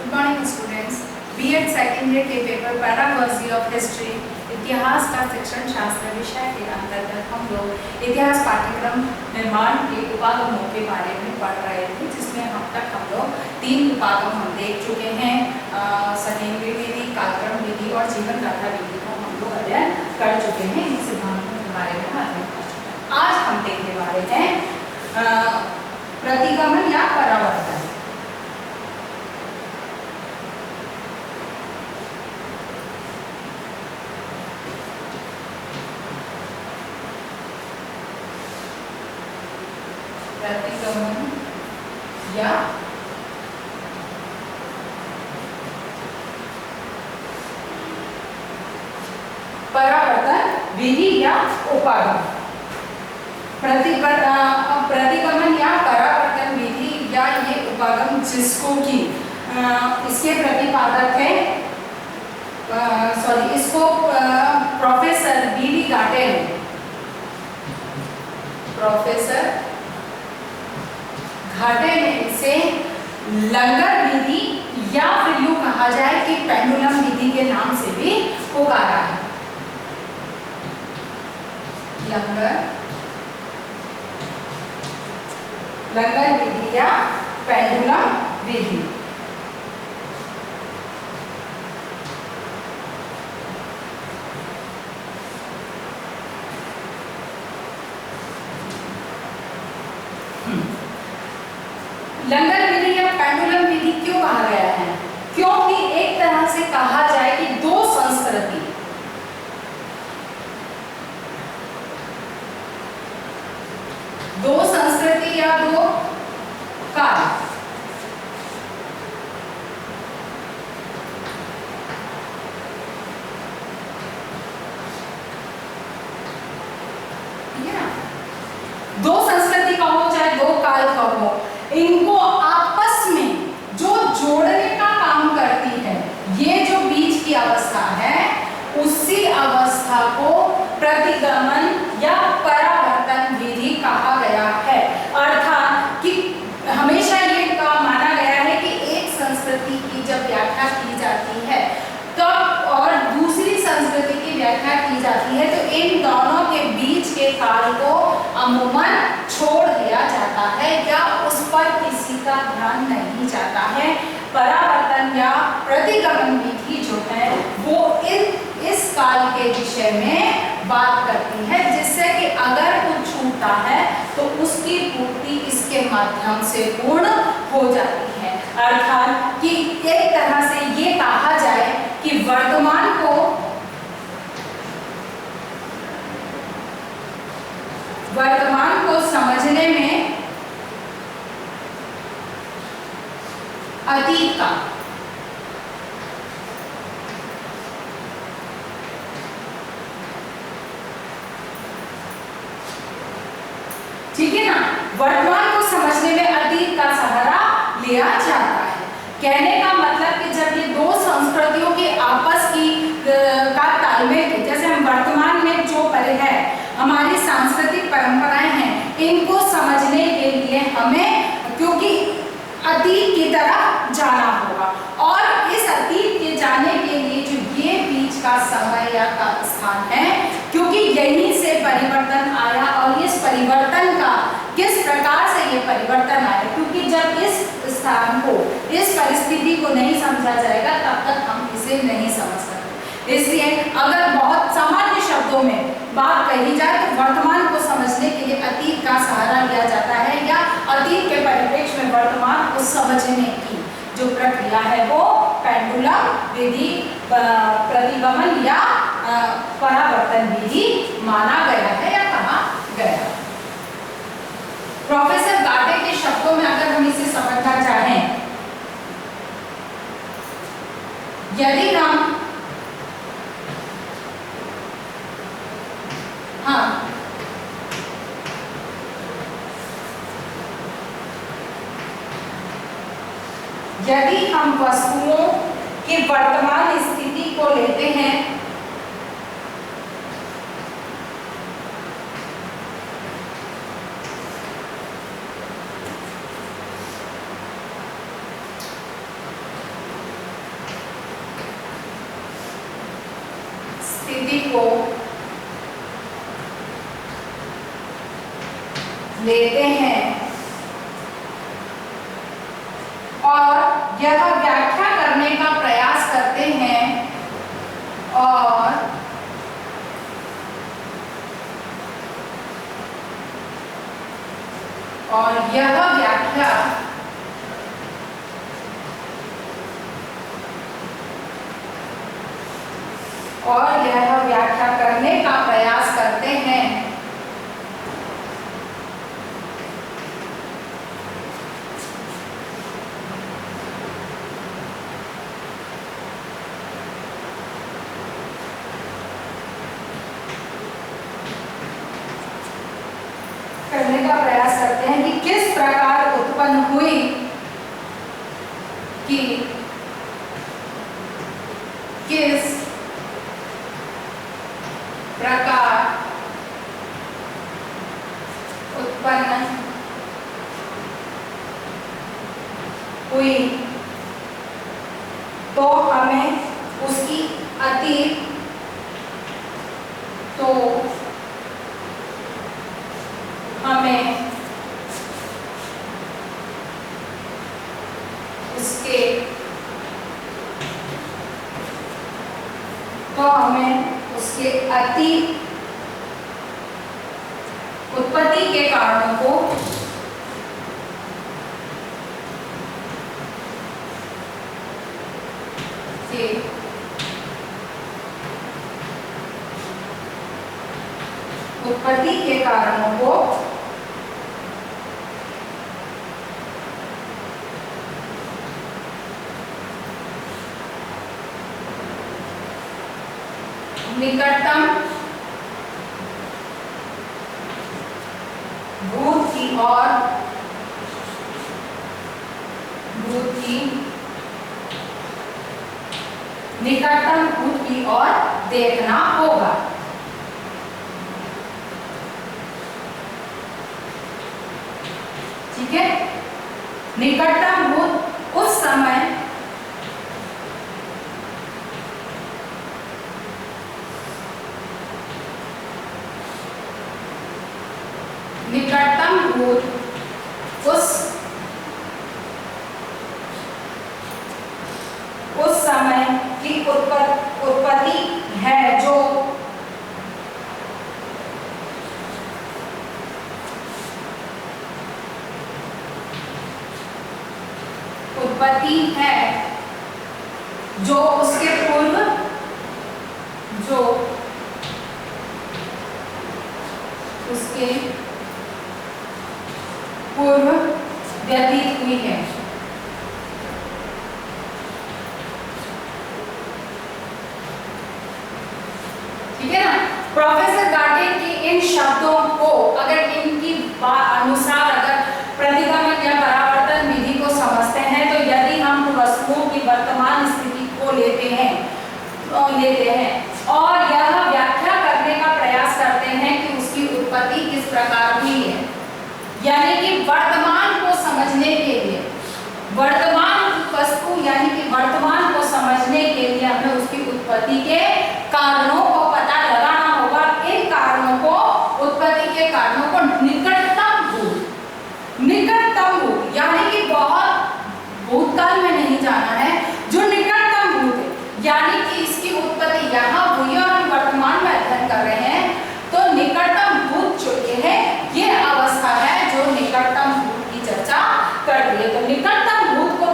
Good morning students. BEd second year के paper pedagogy of history इतिहास का शिक्षण शास्त्र विषय के अंतर्गत हम लोग इतिहास पाठ्यक्रम निर्माण के उपागमों के बारे में पढ़ रहे थे, जिसमें अब तक हम लोग 3 उपागम हम देख चुके हैं। सनेन्द्रीय विधि, कालक्रम विधि और जीवन गाथा विधि को हम लोग अध्ययन कर चुके हैं। इन सिद्धांतों के बारे में अध्ययन कर चुके हैं। आज हम देखने वाले हैं प्रतिगमन या परावर्तन। प्रतिगमन या परावर्तन विधि या उपागम। प्रतिगमन या परावर्तन विधि या ये उपागम जिसको कि इसके प्रतिपादक है इसको प्रोफेसर बी.डी. घाटे ने इसे लंगर विधि या फिर यूं कहा जाए कि पेंडुलम विधि के नाम से भी पुकारा है। लंगर विधि या पेंडुलम विधि। लंगर विधि या पेंडुलम विधि क्यों कहा गया है? क्योंकि एक तरह से कहा जाए कि दो संस्कृति या दो काल दो संस्कृति का हो चाहे दो काल का हो, इनको आपस में जो जोड़ने का काम करती है, ये जो बीच की अवस्था है, उसी अवस्था को प्रतिगमन या परावर्तन विधि कहा गया है। अर्थात कि हमेशा ये माना गया है कि एक संस्कृति की जब व्याख्या की जाती है तब और दूसरी संस्कृति की व्याख्या की जाती है, तो इन दोनों के बीच के काल को अमूमन छोड़ दिया जाता है या उस पर किसी का ध्यान नहीं जाता है। परावर्तन या प्रतिगमन विधि जो है वो इस काल के विषय में बात करती है, जिससे कि अगर कुछ छूटता है तो उसकी पूर्ति इसके माध्यम से पूर्ण हो जाती है। अर्थात कि एक तरह से ये कहा जाए कि वर्तमान को समझने में अतीत का ठीक है ना, वर्तमान को समझने में अतीत का सहारा लिया जाता है। कहने का मतलब कि जब ये दो संस्कृतियों के आपस की का तालमेल, जैसे हम वर्तमान में जो परे है हमारी सांस्कृतिक परंपराएं हैं, इनको समझने के लिए हमें क्योंकि अतीत की तरफ जाना होगा, और इस अतीत के जाने के लिए जो ये बीच का समय या का स्थान है, क्योंकि यहीं से परिवर्तन आया और इस परिवर्तन का किस प्रकार से ये परिवर्तन आया, क्योंकि जब इस स्थान को, इस परिस्थिति को नहीं समझा जाएगा तब तक हम इसे नहीं समझ सकते। इसलिए अगर बहुत सामान्य शब्दों में बात कही जाए तो वर्तमान को समझने के लिए अतीत का सहारा लिया जाता है, या अतीत के परिप्रेक्ष्य में वर्तमान को समझने की जो प्रक्रिया है वो पेंडुलम विधि, प्रतिगमन या परावर्तन विधि माना गया है या कहा गया। प्रोफेसर घाटे के शब्दों में अगर हम इसे समझना चाहें, यदि हम यदि हम वस्तुओं की वर्तमान स्थिति को लेते हैं स्थिति को लेते हैं और यह व्याख्या करने का प्रयास करते हैं और यह व्याख्या करने का प्रयास करते हैं कि किस प्रकार उत्पन्न हुई कि किस प्रकार उत्पन्न हुई, तो हमें उसकी अतीत उसके अतीत उत्पत्ति के कारणों को निकटतम भूत की ओर देखना होगा। ठीक है, निकटतम भूत उस समय उस समय की उत्पत्ति है जो उसके पूर्व व्यतीत हुई है। ठीक है ना। प्रोफेसर गार्डियन के इन शब्दों को अगर इनकी अनुसार अगर प्रतिगमन या परावर्तन विधि को समझते हैं, तो यदि हम वस्तुओं की वर्तमान स्थिति को लेते हैं और यह व्याख्या करने का प्रयास करते हैं कि उसकी उत्पत्ति किस प्रकार हुई है, यानी कि वर्तमान को समझने के लिए, वर्तमान वस्तु यानी कि वर्तमान को समझने के लिए हमें उसकी उत्पत्ति के कारणों को पता लगाना होगा। इन कारणों को, उत्पत्ति के कारणों को निकटतम भूत यानी कि बहुत भूतकाल में नहीं जाना है, जो निकटतम भूत है, यानी कि इसकी उत्पत्ति यहाँ हुई और हम वर्तमान में अध्ययन कर रहे हैं, तो निकटतम भूत जो है ये अवस्था है जो निकटतम भूत की चर्चा कर रही है। तो निकटतम भूत को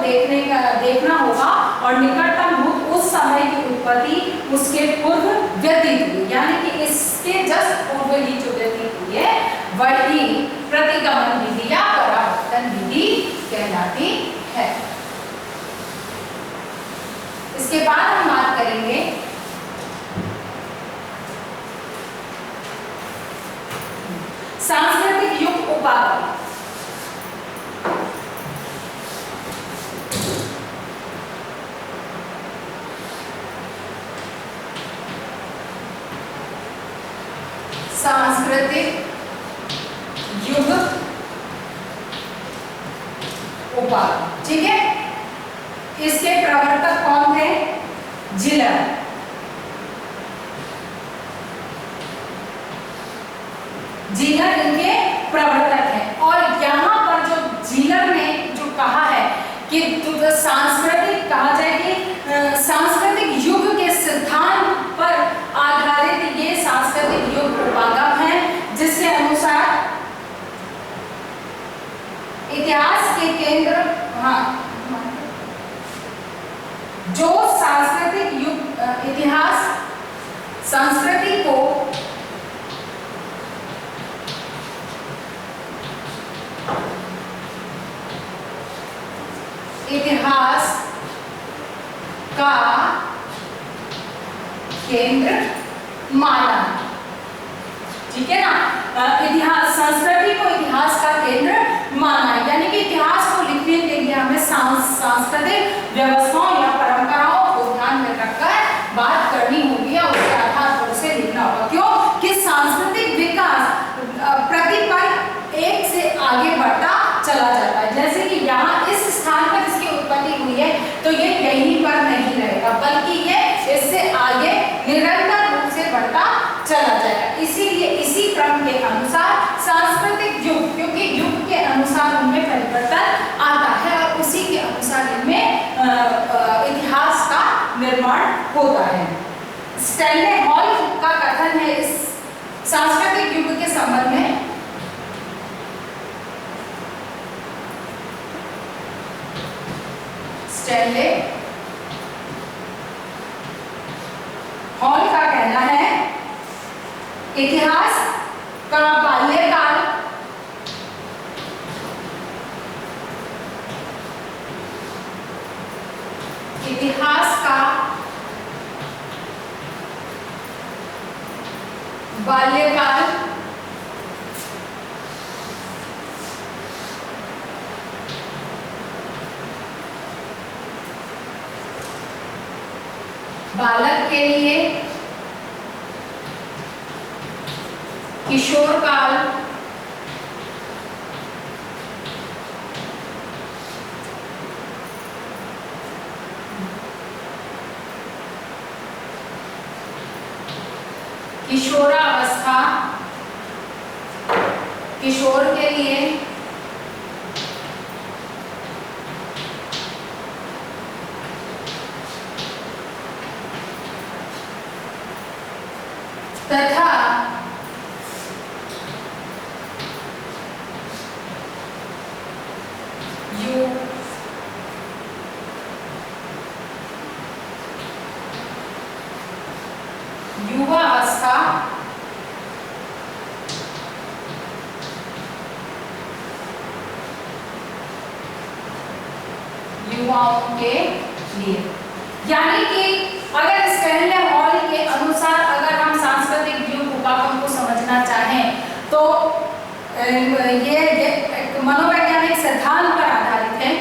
देखना होगा और निकटतम भूत उस समय की उत्पत्ति उसके पूर्व व्यतीत हुई, यानी कि इसके जस्ट पूर्व ही जो व्यतीत हुई है वही प्रतिगमन विधि या परावर्तन विधि कहलाती है। इसके बाद हम बात करेंगे सांस्कृतिक युग उपाधि। सांस्कृतिक युग उपाधि, ठीक है। इसके प्रवर्तक कौन थे? जिलर। जीलर इनके प्रवर्तक हैं। और यहाँ पर जो जीलर ने जो कहा है कि सांस्कृतिक कहा जाए कि सांस्कृतिक युग के सिद्धांत पर आधारित ये सांस्कृतिक युग उपागम है, जिसके अनुसार इतिहास के केंद्र जो सांस्कृतिक युग इतिहास संस्कृति को इतिहास का केंद्र माना, ठीक है ना। इतिहास संस्कृति को इतिहास का केंद्र माना, यानी कि इतिहास को लिखने के लिए हमें सांस्कृतिक व्यवस्थाओं या परंपराओं को ध्यान में रखकर बात करनी होगी या उसके आधार पर उसे लिखना होगा। क्यों कि सांस्कृतिक विकास प्रतिपल एक से आगे बढ़ता चला जाता है। जैसे कि यहाँ इस स्थान पर इसकी उत्पत्ति हुई है तो ये यहीं पर नहीं रहेगा, बल्कि ये इससे आगे निरंतर रूप से बढ़ता चला जाएगा। इसीलिए इसी क्रम के अनुसार सांस्कृतिक युग, क्योंकि युग के अनुसार उनमें परिवर्तन आता है और उसी के अनुसार इनमें इतिहास का निर्माण होता है। स्टैनले हॉल का कथन है इस सांस्कृतिक युग के संबंध में, स्टैनले हॉल का कहना है इतिहास का बाल्यकाल इतिहास का बाल्यकाल बालक के लिए किशोर काल किशोरावस्था किशोर के लिए तथा युवावस्था युवाओं के लिए, यानी कि अगर स्टैनले हॉल के अनुसार अगर हम सांस्कृतिक युग उपागम को समझना चाहें तो ये मनोवैज्ञानिक सिद्धांत पर आधारित है,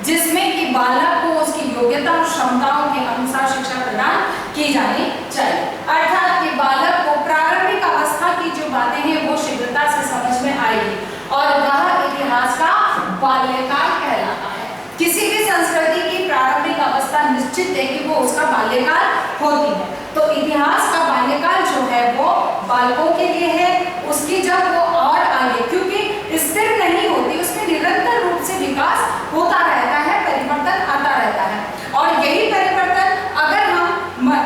जिसमें कि बालक को उसकी योग्यता और क्षमताओं के अनुसार शिक्षा प्रदान की जानी चाहिए। अर्थात कि बालक को प्रारंभिक अवस्था की जो बातें हैं वो शीघ्रता से समझ में आएगी और वह इतिहास का बाल्यकाल कहलाता है। किसी भी संस्कृति की प्रारंभिक अवस्था निश्चित है कि वो उसका बाल्यकाल होती है, तो इतिहास का बाल्यकाल जो है वो बालकों के लिए है। उसकी जब वो और आगे, क्योंकि स्थिर नहीं होती, उसमें निरंतर रूप से विकास होता रहता है, परिवर्तन आता रहता है। और यही परिवर्तन अगर हम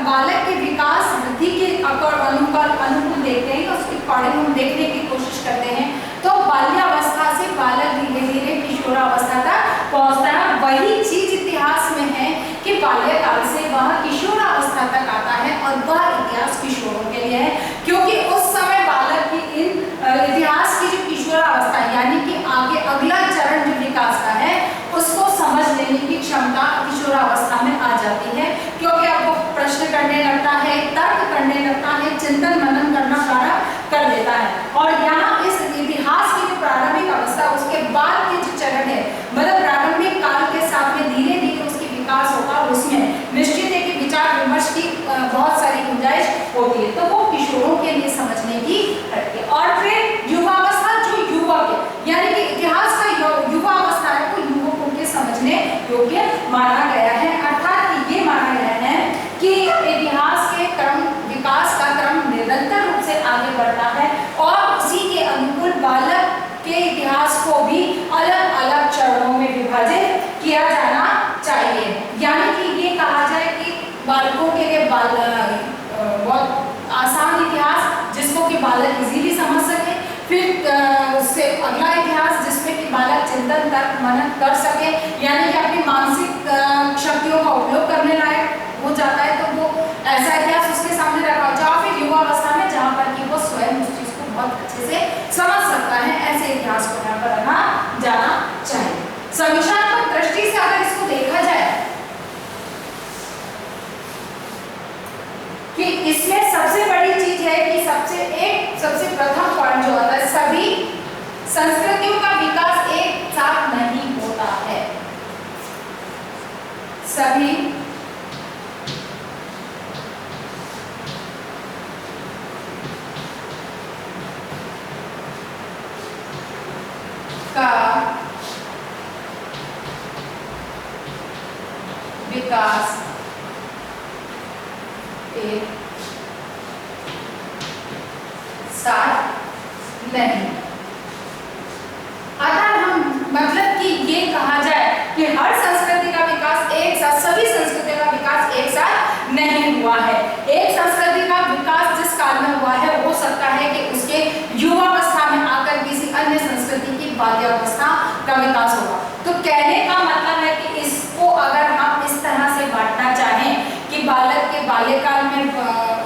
बालक के विकास वृद्धि के अनुकूल देखते हैं, उसके अकॉर्डिंग हम देखने की कोशिश करते हैं, तो बाल्यावस्था से बालक धीरे धीरे किशोरावस्था तक पहुंचता है। वही चीज इतिहास में है कि बाल्यकाल से वह किशोरावस्था तक आता है और वह इतिहास किशोरों के लिए है, क्योंकि उस समय बालक की इन इतिहास की जो किशोरावस्था यानी कि आगे अगला चरण जो विकास का है उसको समझ लेने की क्षमता किशोरावस्था में आ जाती है, क्योंकि अब वो प्रश्न करने लगता है, तर्क करने लगता है, चिंतन मनन करना प्रारंभ कर देता है। और यहाँ इस इतिहास की जो प्रारंभिक अवस्था, उसके बाद के जो चरण है, मतलब प्रारंभिक काल के साथ में धीरे धीरे उसकी विकास होगा और उसमें निश्चित है कि विचार विमर्श की बहुत सारी गुंजाइश होती है, तो वो किशोरों के लिए समझने की है। और फिर युवावस्था जो युवक है, यानी कि इतिहास का युवावस्था है, वो युवकों के समझने योग्य माना गया है। अर्थात ये माना गया है कि इतिहास के क्रम विकास का क्रम निरंतर रूप से आगे बढ़ता है और उसी के बालकों के लिए बहुत आसान इतिहास जिसको कि बालक इजीली समझ सके। फिर उससे अगला इतिहास जिसमें कि बालक चिंतन तर्क मनन कर सके, यानी कि अपनी मानसिक शक्तियों का उपयोग करने लायक हो जाता है, तो वो ऐसा इतिहास उसके सामने रखा हो। या फिर युवा अवस्था में जहाँ पर कि वो स्वयं उस चीज को बहुत अच्छे से समझ सकता है, ऐसे इतिहास को यहाँ पर रखा जाना चाहिए। समीक्षात्मक दृष्टि से अगर इसको देखा जाए कि इसमें सबसे बड़ी चीज है कि सबसे प्रथम पॉइंट जो होता है, सभी संस्कृतियों का विकास एक साथ नहीं होता है। सभी का विकास एक साथ नहीं। अगर हम मतलब कि ये कहा जाए कि हर संस्कृति का विकास एक साथ, सभी संस्कृतियों का विकास एक साथ नहीं हुआ है। एक संस्कृति का विकास जिस काल में हुआ है हो सकता है कि उसके युवावस्था में आकर किसी अन्य संस्कृति की बाल्यावस्था का विकास होगा। तो कहने का मतलब है कि इसको अगर हम इस तरह से बांटना चाहें कि बालक के बाल्यकाल में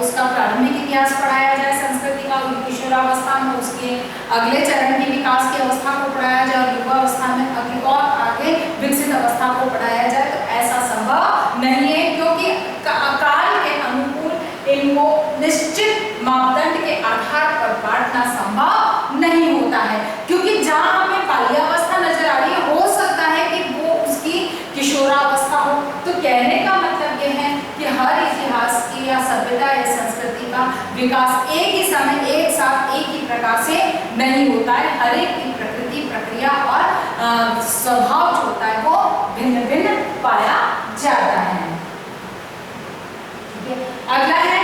उसका प्रारंभिक इतिहास पढ़ाया जाए संस्कृति का, किशोरावस्था में उसके अगले चरण की विकास की अवस्था को पढ़ाया जाए और युवावस्था में अगली और आगे विकसित अवस्था को पढ़ाया जाए, तो ऐसा संभव नहीं है, क्योंकि काल के अनुकूल इनको निश्चित मापदंड के आधार पर बांटना संभव नहीं होता है। क्योंकि जहां हमें बाल्यावस्था नजर आ रही है, हो सकता है कि वो उसकी किशोरावस्था हो। तो कहने का मतलब यह है कि हर इतिहास की या सभ्यता या संस्कृति का विकास एक ही समय, एक साथ, एक ही प्रकार से नहीं होता है। हर एक की प्रकृति, प्रक्रिया और स्वभाव जो होता है वो भिन्न भिन्न पाया जाता है। ठीक है, अगला है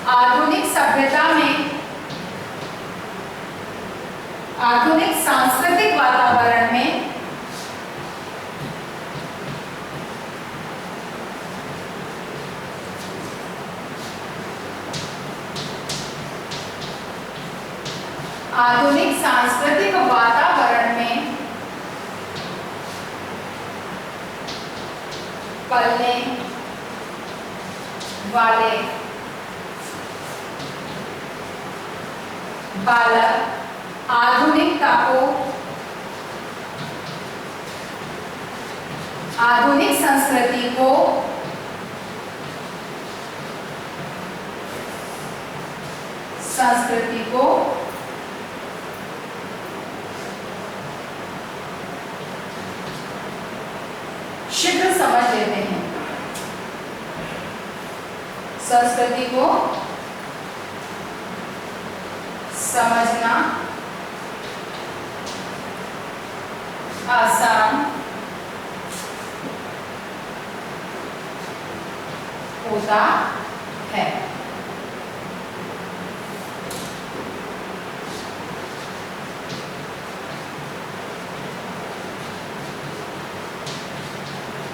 आधुनिक सभ्यता में, आधुनिक सांस्कृतिक वातावरण में आधुनिक सांस्कृतिक वातावरण में पलने वाले बालक आधुनिकता को, आधुनिक संस्कृति को शीघ्र समझ लेते हैं, संस्कृति को समझना आसान होता है।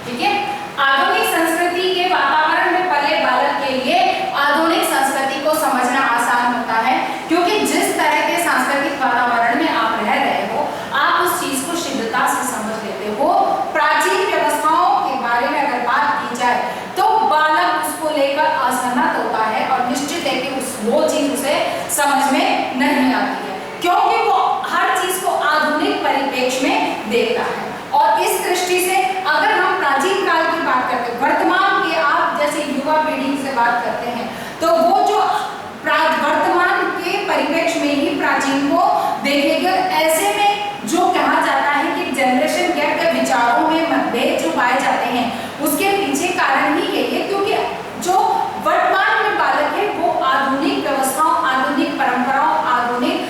ठीक है, आधुनिक संस्कृति के वातावरण में पले बालक के लिए आधुनिक संस्कृति को समझना आसान होता है, क्योंकि जिस तरह के सांस्कृतिक वातावरण में आप रह रहे हो, आप उस चीज को शीघ्रता से समझ लेते हो। प्राचीन व्यवस्थाओं के बारे में अगर बात की जाए तो बालक उसको लेकर असहमत होता है और निश्चित है कि वो चीज उसे समझ में नहीं आती है, क्योंकि वो हर चीज को आधुनिक परिप्रेक्ष्य में देखता है। और इस दृष्टि से अगर हम प्राचीन काल की बात करते हैं, वर्तमान के आप जैसे युवा पीढ़ी से बात करते हैं, तो वो जो वर्तमान के परिप्रेक्ष्य में ही प्राचीन को देखेंगे। ऐसे में जो कहा जाता है कि जनरेशन गैप या विचारों में मतभेद जो पाए जाते हैं, उसके पीछे कारण ही यही है, क्योंकि जो वर्तमान में बालक है वो आधुनिक व्यवस्थाओं, आधुनिक परंपराओं, आधुनिक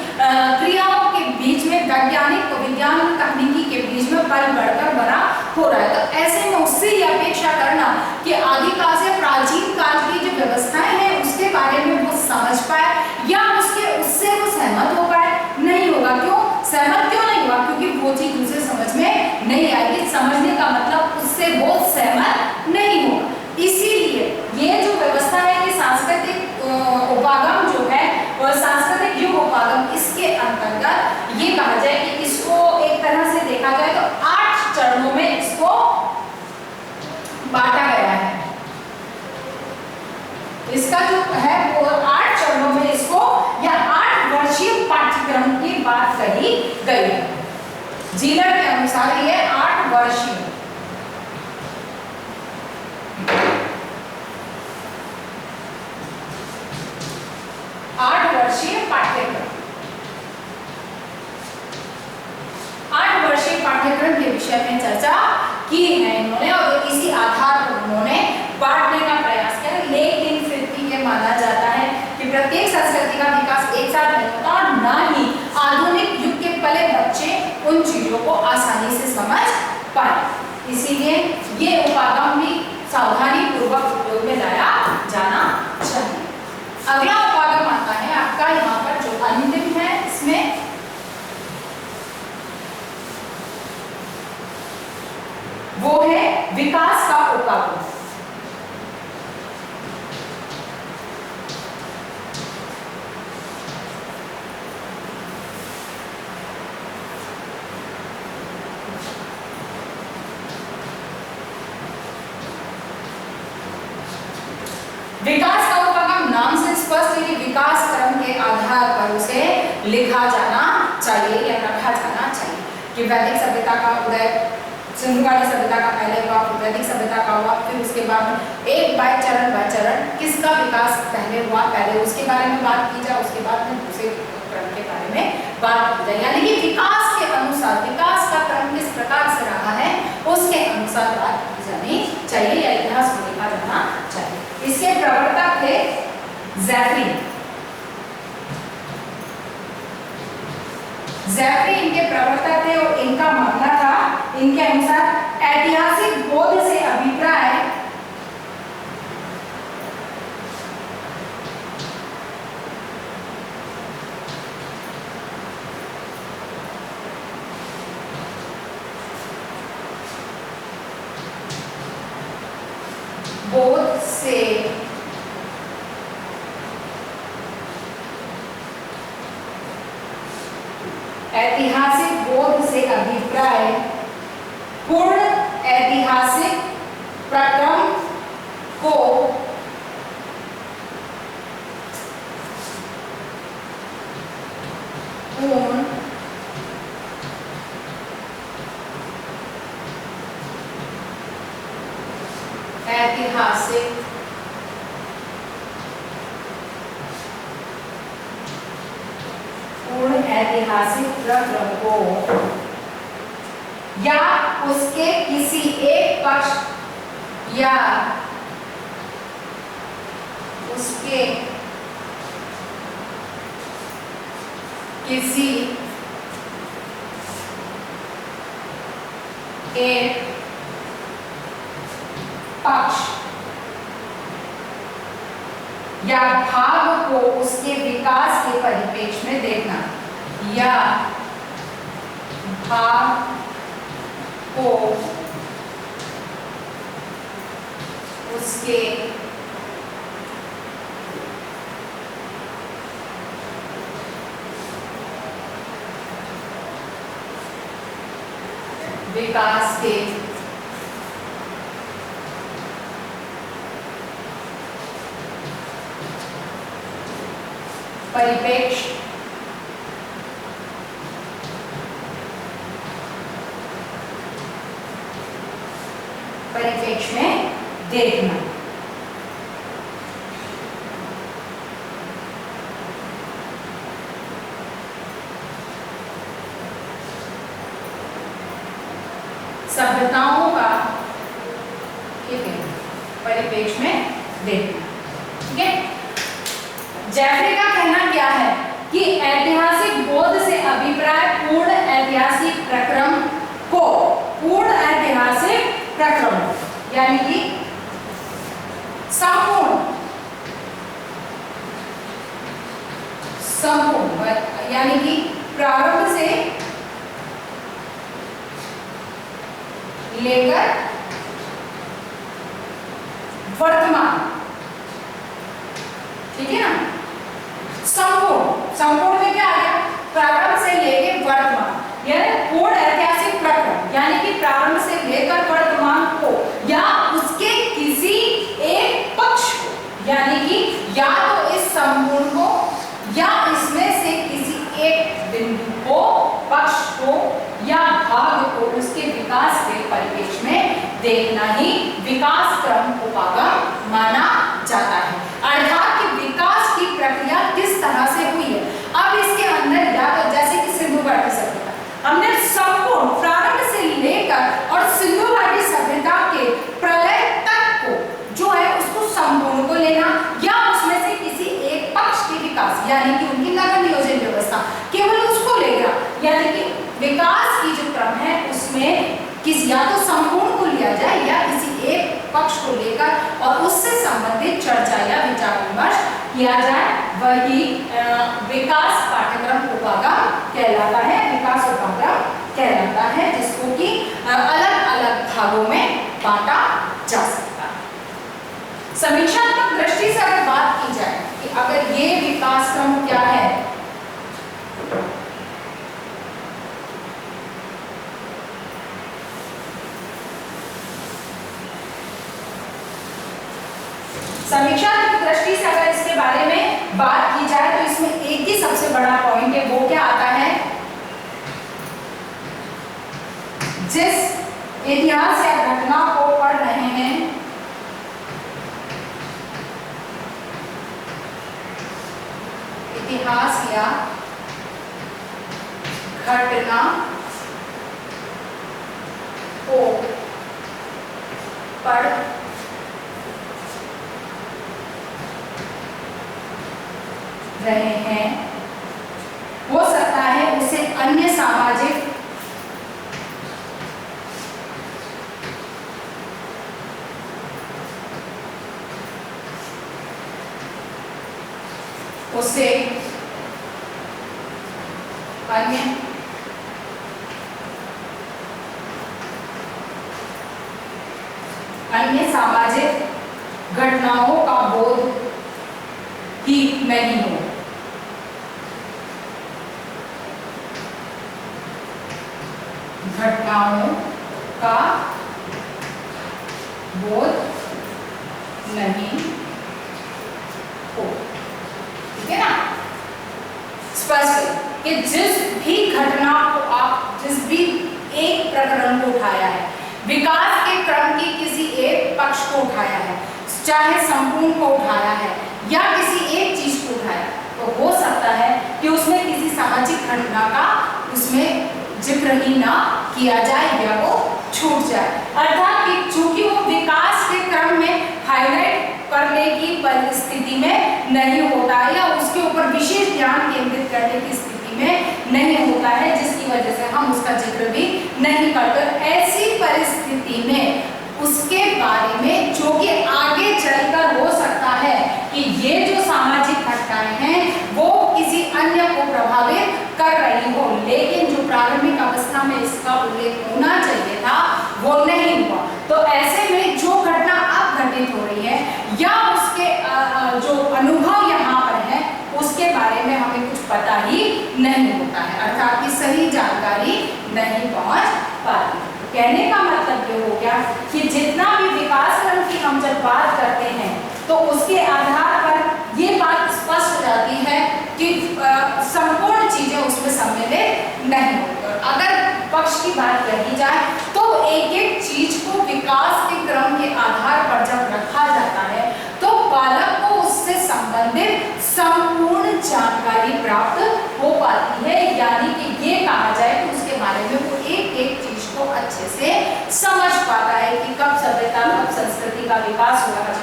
क्रियाओं के बीच में, वैज्ञानिक विज्ञान तकनीकी के बीच में पल बढ़कर बड़ा हो रहा है। तो ऐसे में उससे ये अपेक्षा करना कि आदिकाल से प्राचीन काल की जो व्यवस्थाएं हैं उसके बारे में वो समझ पाए या उससे वो और सांस्कृतिक युग उपागम इसके अंतर्गत ये कहा जाए कि इसको एक तरह से देखा जाए तो 8 चरणों में इसको बांटा गया है। इसका जो है वो 8 चरणों में इसको या 8 वर्षीय पाठ्यक्रम की बात कही गई है। जीलर के अनुसार ये 8 वर्षीय पाठ्यक्रम 8 वर्षीय पाठ्यक्रम के विषय में चर्चा की है इन्होंने और इसी आधार पर उन्होंने बांटने का प्रयास किया। लेकिन फिर भी ये माना जाता है कि प्रत्येक संस्कृति का विकास एक साथ नहीं होता और न ही आधुनिक युग के पले बच्चे उन चीजों को आसानी से समझ पाए। इसीलिए ये उपागम भी सावधानी पूर्वक उपयोग में लाया जाना चाहिए। अगला उपागम आता है आपका यहाँ पर जो अंतिम है इसमें वो है विकास का उपागम। विकास का उपागम नाम से स्पष्ट है कि विकास क्रम के आधार पर उसे लिखा जाना चाहिए या रखा जाना चाहिए कि वैदिक सभ्यता का उदय, सिंधु घाटी सभ्यता का पहले हुआ, वैदिक सभ्यता का हुआ, फिर उसके बाद एक बाय चरण किसका विकास पहले हुआ, पहले उसके बारे में बात की जाए, उसके बाद में दूसरे क्रम के बारे में बात की जाए। यानी कि विकास के अनुसार विकास का क्रम किस प्रकार से रहा है उसके अनुसार बात की जानी चाहिए या इतिहास को लिखा जाना चाहिए। इसके प्रवर्तक थे ज़ैफरी इनके प्रवर्तक थे और इनका मानना था, इनके अनुसार ऐतिहासिक बोध से अभिप्राय बोध से ऐतिहासिक बोध से अभिप्राय पूर्ण ऐतिहासिक प्रक्रम को पूर्ण ऐतिहासिक पूर्ण ऐतिहासिक प्रक्रम को या उसके किसी एक पक्ष या उसके किसी एक पक्ष या भाग को उसके विकास के परिप्रेक्ष्य में देखना या भाग को उसके विकास के परिप्रेक्ष्य में देखना। सभ्यताओं का परिप्रेक्ष्य में देखना। ठीक है, ज़ैफरी का कहना क्या है कि ऐतिहासिक बोध से अभिप्राय पूर्ण ऐतिहासिक प्रक्रम को, पूर्ण ऐतिहासिक प्रक्रम यानी कि संपूर्ण यानी कि प्रारंभ से लेकर वर्तमान, ठीक है ना, संपूर्ण संपूर्ण में क्या आ गया, प्रारंभ से लेके वर्तमान, यानी पूर्ण ऐतिहासिक प्रक्रम, यानी कि प्रारंभ से लेकर वर्तमान को या उसके किसी एक पक्ष को, यानी कि या तो इस संपूर्ण को या इसमें से किसी एक बिंदु को, पक्ष को या भाग को उसके विकास के परिप्रेक्ष्य में देखना ही विकास क्रम उपागम माना जाता है। अर्थात कि विकास की प्रक्रिया किस तरह से हुई है। अब इसके अंदर या तो जैसे कि सिंधु घाटी सभ्यता, हमने संपूर्ण प्रारंभ से लेकर और सिंधु घाटी सभ्यता के प्रलय तक को जो है उसको संपूर्ण को लेना या उसमें से किसी एक पक्ष के विकास, यानी कि उनकी नगर नियोजन व्यवस्था, केवल उसको लेगा, यानी कि विकास की जो क्रम है उसमें किसी या तो संपूर्ण को लिया जाए या किसी एक पक्ष को लेकर और उससे संबंधित चर्चा या विचार विमर्श किया जाए, वही विकास पाठ्यक्रम उपागम कहलाता है, विकास उपागम कहलाता है, जिसको कि अलग अलग भागों में बांटा जा सकता है। समीक्षात्मक दृष्टि से अगर बात की जाए कि अगर ये विकास क्रम क्या है, समीक्षात्मक दृष्टि से अगर इसके बारे में बात की जाए तो इसमें एक ही सबसे बड़ा पॉइंट है, वो क्या आता है, जिस इतिहास या घटना को पढ़ रहे हैं इतिहास या घटना को पढ़ रहे हैं, हो सकता है उसे अन्य सामाजिक उसे अन्य सामाजिक घटनाओं का बोध ही नहीं हो। घटनाओं का बोध नहीं हो, ठीक है ना। स्पष्ट कि जिस भी घटना को आप, जिस भी एक प्रकरण को उठाया है, विकास के क्रम की किसी एक पक्ष को उठाया है, चाहे संपूर्ण को उठाया है या किसी एक चीज को उठाया, तो हो सकता है कि उसमें किसी सामाजिक घटना का उसमें जिक्र ही ना किया जाए या वो छूट जाए। अर्थात कि चूंकि वो विकास के क्रम में हाईलाइट करने की परिस्थिति में नहीं होता है या उसके ऊपर विशेष ध्यान केंद्रित करने की स्थिति में नहीं होता है, जिसकी वजह से हम उसका जिक्र भी नहीं करते। ऐसी परिस्थिति में उसके बारे में जो कि आगे चलकर हो सकता है कि ये जो सामाजिक घटनाएं हैं वो किसी अन्य को प्रभावित कर रही हो, लेकिन जो प्रारंभिक अवस्था में इसका उल्लेख होना चाहिए था वो नहीं हुआ। तो ऐसे में जो घटना अब घटित हो रही है या उसके जो अनुभव यहाँ पर है उसके बारे में हमें कुछ पता ही नहीं होता है, अर्थात कि सही जानकारी नहीं पहुंच पाती। कहने का मतलब ये हो गया कि जितना भी विकास क्रम की हम जब बात करते हैं तो उसके आधार पर ये बात स्पष्ट हो जाती है कि संपूर्ण चीजें उसमें सम्मिलित नहीं होती। और अगर पक्ष की बात कही जाए तो एक एक चीज को विकास के क्रम के आधार पर जब रखा जाता है तो बालक को उससे संबंधित संपूर्ण जानकारी प्राप्त हो पाती है, यानी कि ये कहा जाए कि उसके बारे में वो एक एक चीज को अच्छे से समझ पाता है कि कब सभ्यता कब संस्कृति का विकास हुआ है,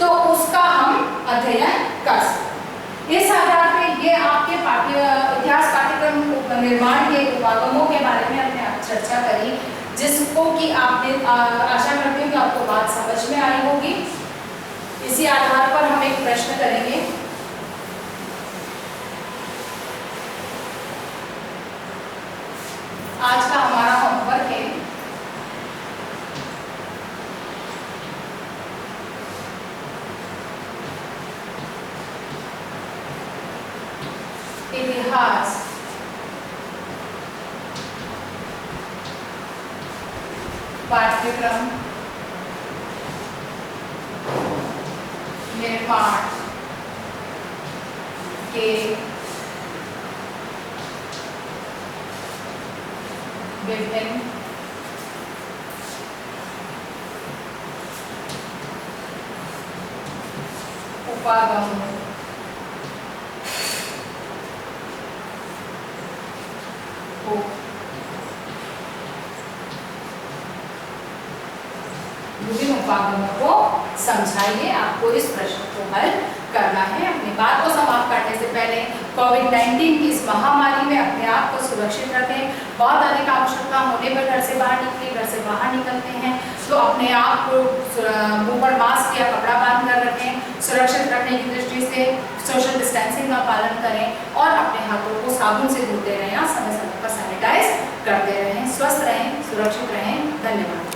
तो उसका हम अध्ययन कर सकते हैं। इस आधार पर ये आपके इतिहास पाठ्यक्रम निर्माण के उपागमों के बारे में हमने चर्चा करी, जिसको कि आपने आशा करती हूँ कि आपको बात समझ में आई होगी। इसी आधार पर हम एक प्रश्न करेंगे। आज का हमारा होमवर्क है अभ्यास, पाठ्यक्रम निर्माण के विभिन्न उपागमों को विभिन्न उपागमों को समझाइए। आपको इस प्रश्न को हल करना है। अपनी बात को समाप्त करने से पहले कोविड-19 की इस महामारी में अपने आप को सुरक्षित रखें। बहुत अधिक आवश्यकता होने पर घर से बाहर निकले, घर से बाहर निकलते हैं तो अपने आप को मुंह पर मास्क या कपड़ा बांध कर रखें। सुरक्षित रखने की दृष्टि से सोशल डिस्टेंसिंग का पालन करें और अपने हाथों को साबुन से धोते रहें, समय समय पर सैनिटाइज करते रहें। स्वस्थ रहें, सुरक्षित रहें। धन्यवाद।